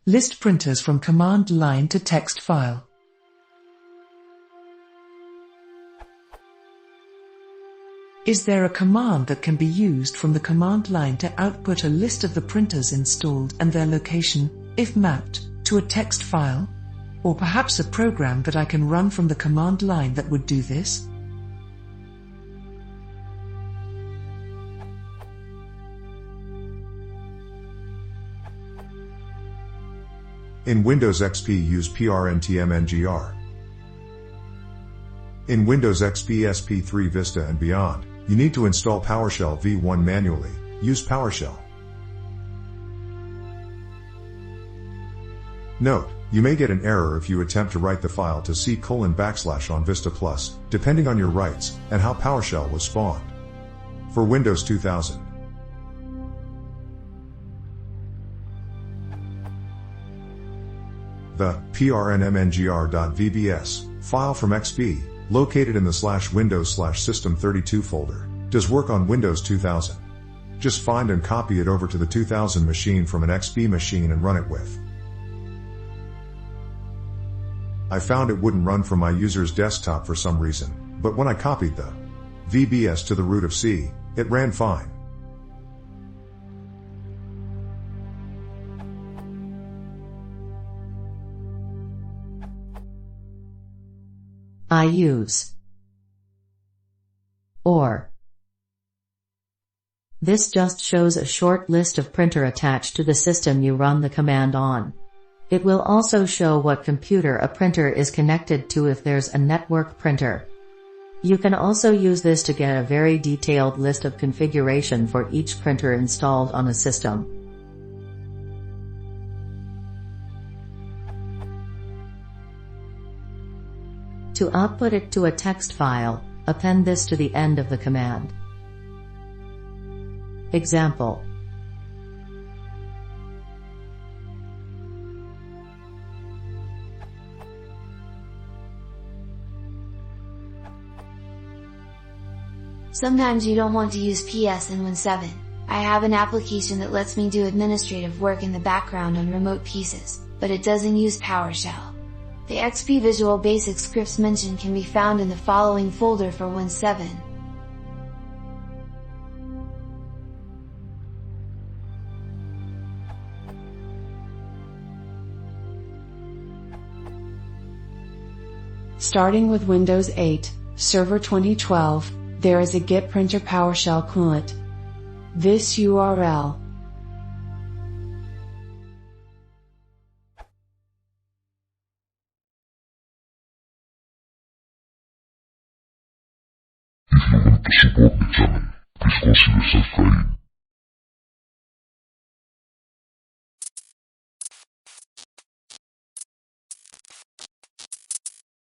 List printers from command line to text file. Is there a command that can be used from the command line to output a list of the printers installed and their location, if mapped, to a text file? Or perhaps a program that I can run from the command line that would do this? In Windows XP, use prntmngr. In Windows XP SP3 Vista and beyond, you need to install PowerShell v1 manually. Use PowerShell. Note, you may get an error if you attempt to write the file to C:/ on Vista Plus, depending on your rights and how PowerShell was spawned. For Windows 2000, the prntmngr.vbs file from XP, located in the /Windows/System32 folder, does work on Windows 2000. Just find and copy it over to the 2000 machine from an XP machine and run it with. I found it wouldn't run from my user's desktop for some reason, but when I copied the VBS to the root of C, it ran fine. I use or. This just shows a short list of printer attached to the system you run the command on. It will also show what computer a printer is connected to if there's a network printer. You can also use this to get a very detailed list of configuration for each printer installed on a system. To output it to a text file, append this to the end of the command. Example. Sometimes you don't want to use PS in Win 7. I have an application that lets me do administrative work in the background on remote pieces, but it doesn't use PowerShell. The XP Visual Basic scripts mentioned can be found in the following folder for Win 7. Starting with Windows 8, Server 2012, there is a Git Printer PowerShell coolant. This URL If you want to support the channel, please consider subscribing.